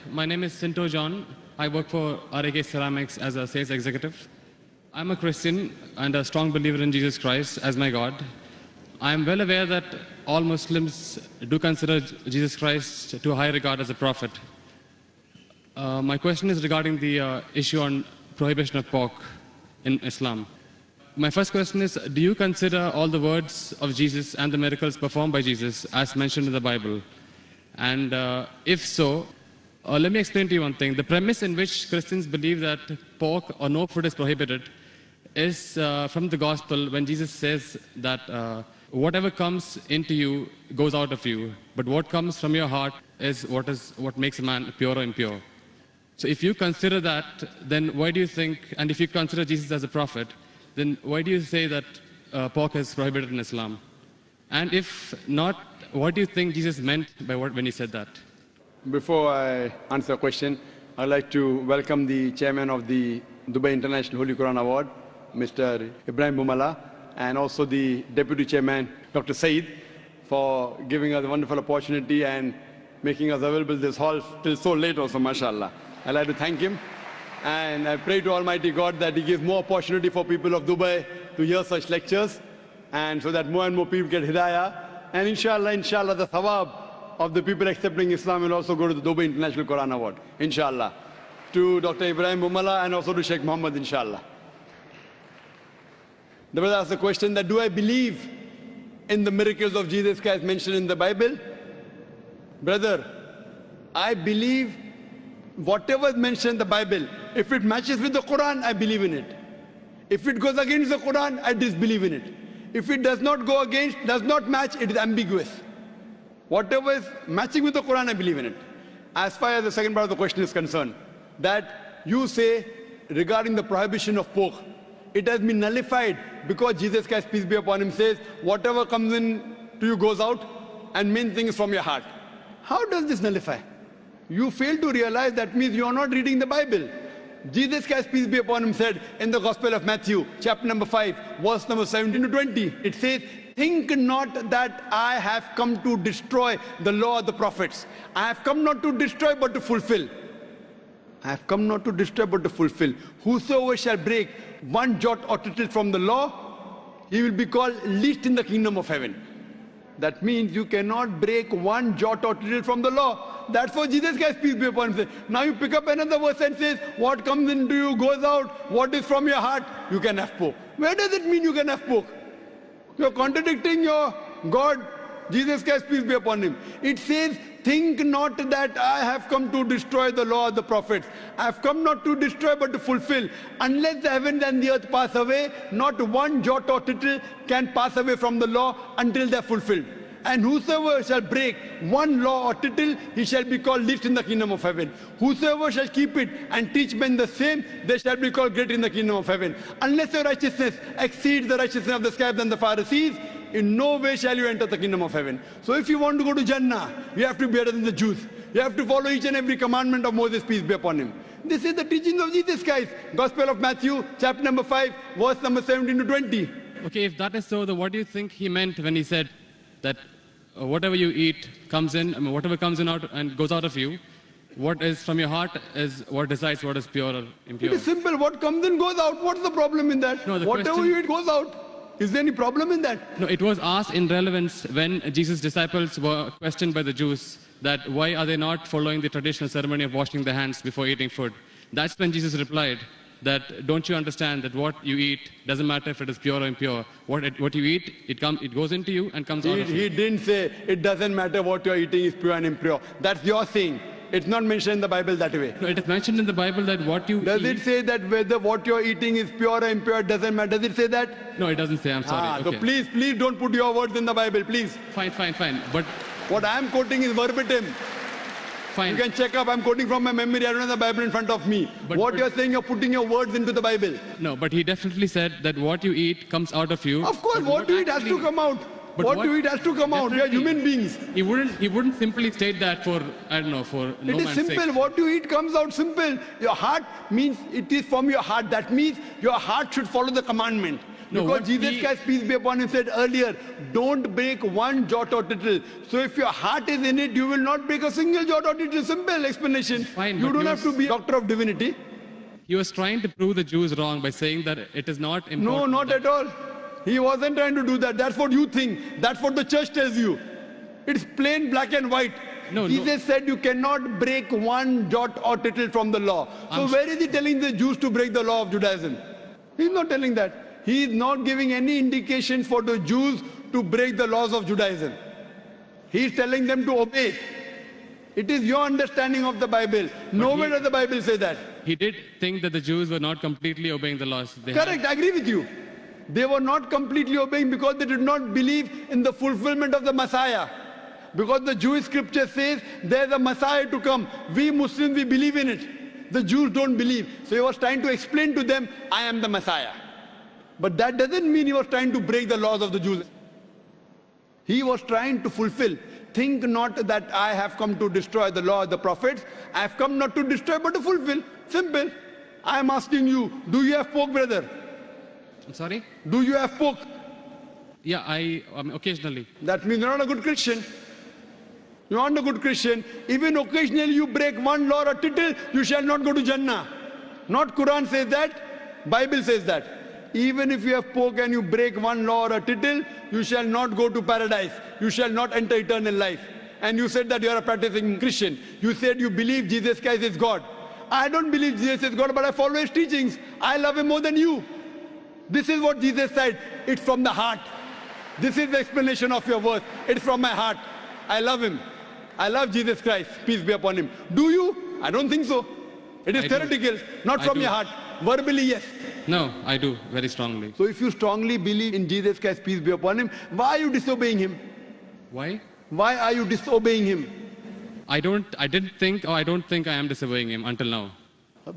My name is Sinto John. I work for RAK Ceramics as a sales executive. I'm a Christian and a strong believer in Jesus Christ as my God. I am well aware that all Muslims do consider Jesus Christ to a high regard as a prophet. My question is regarding the issue on prohibition of pork in Islam. My first question is, do you consider all the words of Jesus and the miracles performed by Jesus as mentioned in the Bible? And if so, let me explain to you one thing. The premise in which Christians believe that pork or no food is prohibited is from the gospel when Jesus says that whatever comes into you goes out of you, but what comes from your heart is what makes a man pure or impure. So if you consider that, then why do you think, and if you consider Jesus as a prophet, then why do you say that pork is prohibited in Islam? And if not, what do you think Jesus meant by when he said that? Before I answer the question, I'd like to welcome the chairman of the Dubai International Holy Quran Award, Mr. Ibrahim Bumala, and also the deputy chairman, Dr. Saeed, for giving us a wonderful opportunity and making us available this hall till so late also, mashallah. I'd like to thank him. And I pray to Almighty God that He gives more opportunity for people of Dubai to hear such lectures, and so that more and more people get hidayah. And inshallah, the thawab of the people accepting Islam will also go to the Dubai International Quran Award, inshallah. To Dr. Ibrahim Bumala and also to Sheikh Muhammad, inshallah. The brother asked the question that, do I believe in the miracles of Jesus Christ mentioned in the Bible? Brother, I believe whatever is mentioned in the Bible, if it matches with the Quran, I believe in it. If it goes against the Quran, I disbelieve in it. If it does not go against, does not match, it is ambiguous. Whatever is matching with the Quran, I believe in it. As far as the second part of the question is concerned, that you say regarding the prohibition of pork, it has been nullified because Jesus Christ, peace be upon him, says, whatever comes in to you goes out, and main thing is from your heart. How does this nullify? You fail to realize that means you are not reading the Bible. Jesus Christ, peace be upon him, said in the Gospel of Matthew, chapter number 5, verse number 17 to 20, it says, think not that I have come to destroy the law of the prophets. I have come not to destroy but to fulfill. I have come not to destroy but to fulfill. Whosoever shall break one jot or tittle from the law, he will be called least in the kingdom of heaven. That means you cannot break one jot or tittle from the law. That's what Jesus Christ, peace be upon him, says. Now you pick up another verse and says, what comes into you goes out, what is from your heart, you can have pork. Where does it mean you can have pork? You're contradicting your God, Jesus Christ, peace be upon him. It says, think not that I have come to destroy the law of the prophets. I have come not to destroy but to fulfill. Unless the heavens and the earth pass away, not one jot or tittle can pass away from the law until they are fulfilled. And whosoever shall break one law or tittle, he shall be called least in the kingdom of heaven. Whosoever shall keep it and teach men the same, they shall be called great in the kingdom of heaven. Unless your righteousness exceeds the righteousness of the scribes and the Pharisees, in no way shall you enter the kingdom of heaven. So if you want to go to Jannah, you have to be better than the Jews. You have to follow each and every commandment of Moses, peace be upon him. This is the teachings of Jesus Christ. Gospel of Matthew, chapter number 5, verse number 17 to 20. Okay, if that is so, then what do you think he meant when he said that whatever you eat comes in, whatever comes in out and goes out of you, what is from your heart is what decides what is pure or impure? It is simple. What comes in goes out. What's the problem in that? No, whatever you eat goes out. Is there any problem in that? No, it was asked in relevance when Jesus' disciples were questioned by the Jews that why are they not following the traditional ceremony of washing their hands before eating food. That's when Jesus replied that don't you understand that what you eat doesn't matter if it is pure or impure. What you eat, it goes into you and comes out of you. He didn't say it doesn't matter what you're eating is pure and impure. That's your saying. It's not mentioned in the Bible that way. No, it is mentioned in the Bible that what you Does it say that whether what you're eating is pure or impure doesn't matter? Does it say that? No, it doesn't say. I'm sorry. So please don't put your words in the Bible, please. Fine. But what I'm quoting is verbatim. Fine. You can check up. I'm quoting from my memory. I don't have the Bible in front of me. But you're saying, you're putting your words into the Bible. No, but he definitely said that what you eat comes out of you. Of course, what you eat has to come out. What you eat has to come out. We are human beings. He wouldn't simply state that for, I don't know, for no man's sake. It is simple. What you eat comes out simple. Your heart means it is from your heart. That means your heart should follow the commandment. No, Because what Jesus he- Christ, peace be upon him, said earlier, don't break one jot or tittle. So if your heart is in it, you will not break a single jot or tittle. Simple explanation. Fine, you but don't he have to was- be a doctor of divinity. He was trying to prove the Jews wrong by saying that it is not important. No, not that- at all. He wasn't trying to do that. That's what you think. That's what the church tells you. It's plain black and white. No, Jesus said you cannot break one jot or tittle from the law. So I'm- where is he telling the Jews to break the law of Judaism? He's not telling that. He is not giving any indication for the Jews to break the laws of Judaism. He is telling them to obey. It is your understanding of the Bible. Nowhere does the Bible say that. He did think that the Jews were not completely obeying the laws. They had- Correct, I agree with you. They were not completely obeying because they did not believe in the fulfillment of the Messiah. Because the Jewish scripture says there's a Messiah to come. We Muslims, we believe in it. The Jews don't believe. So he was trying to explain to them, I am the Messiah. But that doesn't mean he was trying to break the laws of the Jews. He was trying to fulfill. Think not that I have come to destroy the law of the prophets. I have come not to destroy but to fulfill. Simple. I am asking you, do you have pork, brother? I'm sorry? Do you have pork? Yeah, occasionally. That means you're not a good Christian. You're not a good Christian. Even occasionally you break one law or tittle, you shall not go to Jannah. Not Quran says that, Bible says that. Even if you have pork and you break one law or a tittle, you shall not go to paradise. You shall not enter eternal life. And you said that you are a practicing Christian. You said you believe Jesus Christ is God. I don't believe Jesus is God, but I follow his teachings. I love him more than you. This is what Jesus said. It's from the heart. This is the explanation of your words. It's from my heart. I love him. I love Jesus Christ. Peace be upon him. Do you? I don't think so. It is I do. theoretical, not I from do. your heart. Verbally, yes. No, I do, very strongly. So if you strongly believe in Jesus Christ, peace be upon him, why are you disobeying him? Why? Why are you disobeying him? I don't think I am disobeying him until now.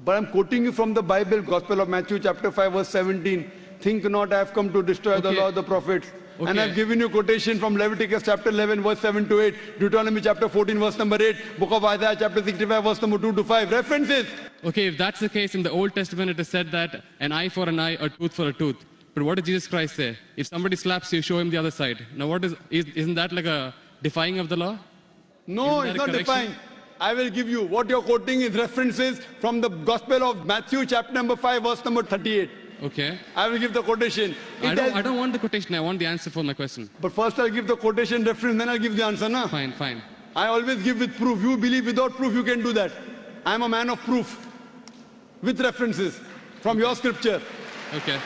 But I'm quoting you from the Bible, Gospel of Matthew chapter 5 verse 17. Think not I have come to destroy the Okay. law of the prophets. And Okay. I've given you quotation from Leviticus chapter 11 verse 7 to 8, Deuteronomy chapter 14 verse number 8, Book of Isaiah chapter 65 verse number 2 to 5. References. Okay, if that's the case, in the Old Testament it is said that an eye for an eye, a tooth for a tooth. But what did Jesus Christ say? If somebody slaps you, show him the other side. Now isn't that like a defying of the law? No, Isn't it's that a not correction? defined. I will give you. What you're quoting is references from the Gospel of Matthew chapter number 5 verse number 38. Okay. I will give the quotation. I don't want the quotation, I want the answer for my question. But first I'll give the quotation reference, then I'll give the answer. Na? Fine, fine. I always give with proof. You believe without proof, you can do that. I'm a man of proof. With references from your scripture. Okay.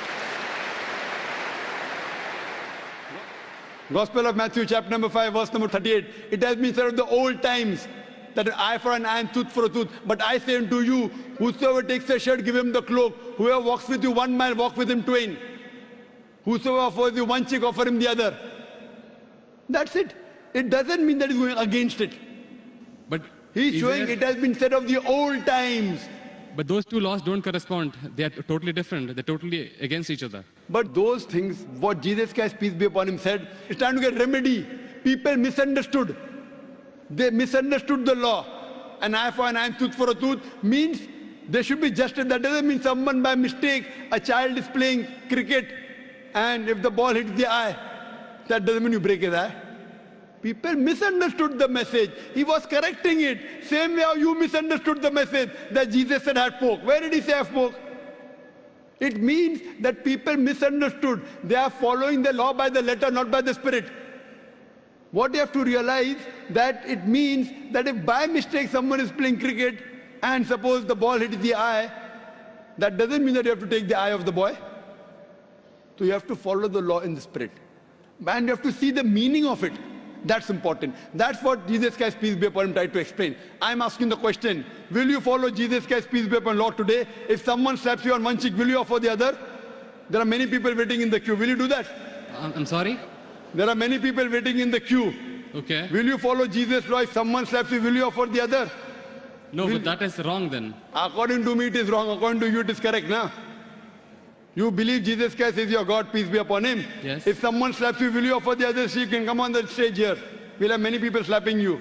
Gospel of Matthew chapter number 5 verse number 38. It has been said of the old times that an eye for an eye and tooth for a tooth. But I say unto you, whosoever takes a shirt, give him the cloak. Whoever walks with you 1 mile, walk with him twain. Whosoever offers you one cheek, offer him the other. That's it. It doesn't mean that he's going against it. But He's is showing there- it has been said of the old times. But those two laws don't correspond. They are totally different. They're totally against each other. But those things, what Jesus Christ, peace be upon him, said, it's time to get remedy. People misunderstood. They misunderstood the law. An eye for an eye, tooth for a tooth means there should be justice. That doesn't mean someone by mistake, a child is playing cricket, and if the ball hits the eye, that doesn't mean you break his eye. People misunderstood the message. He was correcting it. Same way how you misunderstood the message that Jesus said had pork. Where did he say have pork? It means that people misunderstood. They are following the law by the letter, not by the spirit. What you have to realize that it means that if by mistake someone is playing cricket and suppose the ball hits the eye, that doesn't mean that you have to take the eye of the boy. So you have to follow the law in the spirit. And you have to see the meaning of it. That's important. That's what Jesus Christ, peace be upon him, tried to explain. I'm asking the question, will you follow Jesus Christ, peace be upon him, law today? If someone slaps you on one cheek, will you offer the other? There are many people waiting in the queue. Will you do that? I'm sorry? There are many people waiting in the queue. Okay. Will you follow Jesus' law? If someone slaps you, will you offer the other? No, but that is wrong then. According to me, it is wrong. According to you, it is correct, na? You believe Jesus Christ is your God, peace be upon him. Yes. If someone slaps you, will you offer the other? So you can come on the stage here. We'll have many people slapping you.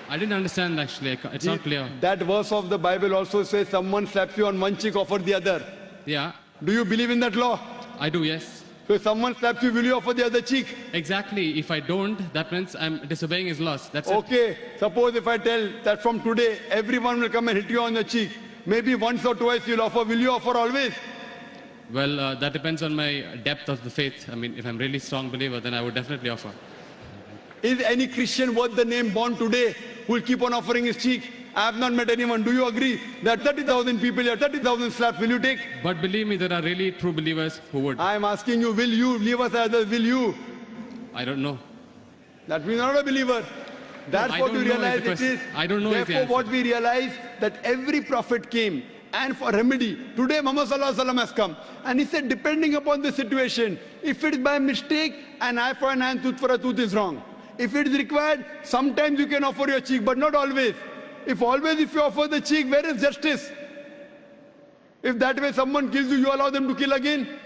I didn't understand actually. It's not clear. That verse of the Bible also says someone slaps you on one cheek, offer the other. Yeah. Do you believe in that law? I do, yes. So if someone slaps you, will you offer the other cheek? Exactly. If I don't, that means I'm disobeying his laws. That's it. Okay, suppose if I tell that from today, everyone will come and hit you on the cheek. Maybe once or twice you'll offer. Will you offer always? Well, that depends on my depth of the faith. I mean, if I'm really strong believer, then I would definitely offer. Is any Christian worth the name born today who will keep on offering his cheek? I have not met anyone. Do you agree that 30,000 people here, 30,000 slaps, will you take? But believe me, there are really true believers who would. I am asking you, will you leave us as others? Will you? I don't know. That means not a believer. That's I what don't we know is the realize it question. is. I don't know is the Therefore, answer. what we realize that every prophet came and for remedy. Today, Muhammad Sallallahu Alaihi Wasallam has come. And he said, depending upon the situation, if it is by mistake, an eye for an eye, tooth for a tooth is wrong. If it is required, sometimes you can offer your cheek, but not always. If you offer the cheek, where is justice? If that way someone kills you, you allow them to kill again.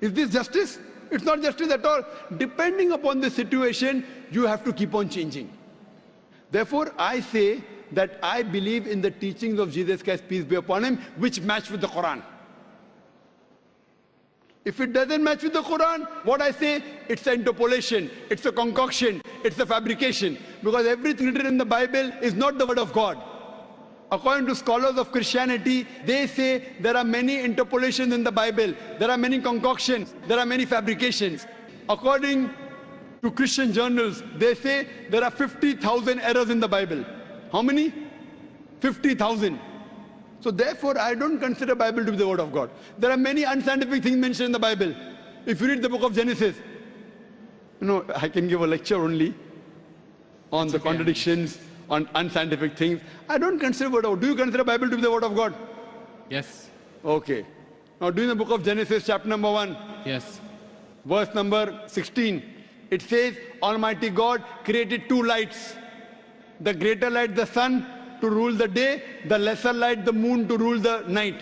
Is this justice? It's not justice at all. Depending upon the situation, you have to keep on changing. Therefore, I say that I believe in the teachings of Jesus Christ, peace be upon him, which match with the Quran. If it doesn't match with the Quran, what I say, it's an interpolation, it's a concoction, it's a fabrication. Because everything written in the Bible is not the word of God. According to scholars of Christianity, they say there are many interpolations in the Bible, there are many concoctions, there are many fabrications. According to Christian journals, they say there are 50,000 errors in the Bible. How many? 50,000. So therefore, I don't consider Bible to be the word of God. There are many unscientific things mentioned in the Bible. If you read the book of Genesis, I can give a lecture only on the contradictions, on unscientific things. I don't consider word of God. Do you consider Bible to be the word of God? Yes. Okay. Now, do in the book of Genesis, chapter number 1, Yes. verse number 16, it says, Almighty God created two lights. The greater light, the sun, to rule the day, the lesser light, the moon, to rule the night.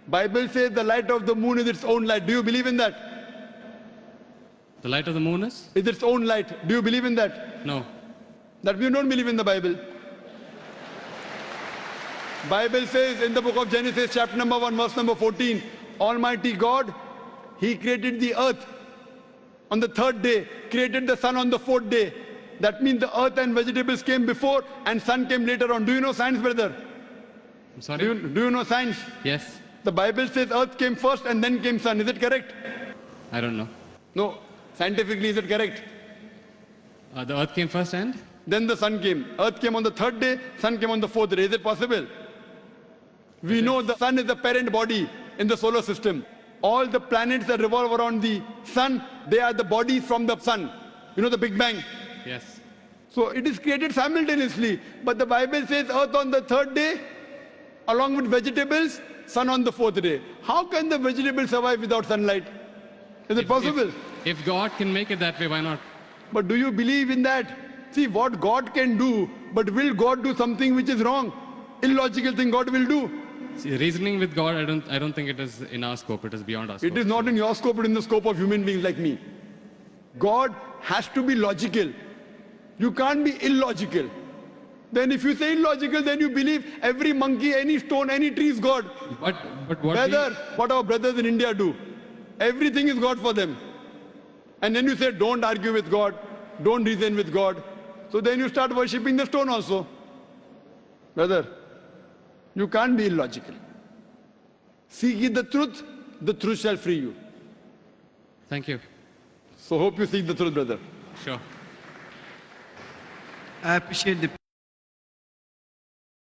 Bible says the light of the moon is its own light. Do you believe in that? The light of the moon is? Is its own light. Do you believe in that? No. That we don't believe in the Bible. Bible says in the book of Genesis, chapter number 1, verse number 14, Almighty God, He created the earth on the third day, created the sun on the fourth day. That means the earth and vegetables came before and sun came later on. Do you know science, brother? I'm sorry? Do you know science? Yes. The Bible says earth came first and then came sun. Is it correct? I don't know. No. Scientifically, is it correct? The earth came first and? Then the sun came. Earth came on the third day, sun came on the fourth day. Is it possible? We know the sun is the parent body in the solar system. All the planets that revolve around the sun, they are the bodies from the sun. You know the Big Bang? Yes. So it is created simultaneously. But the Bible says earth on the third day, along with vegetables, sun on the fourth day. How can the vegetables survive without sunlight? Is it possible? If God can make it that way, why not? But do you believe in that? See what God can do, but will God do something which is wrong? Illogical thing God will do. See, reasoning with God, I don't think it is in our scope. It is beyond our scope. It is not in your scope, but in the scope of human beings like me. God has to be logical. You can't be illogical. Then if you say illogical, then you believe every monkey, any stone, any tree is God. But what What our brothers in India do. Everything is God for them. And then you say, don't argue with God, don't reason with God. So then you start worshipping the stone also. Brother, you can't be illogical. Seek ye the truth shall free you. Thank you. So hope you seek the truth, brother. Sure. I appreciate the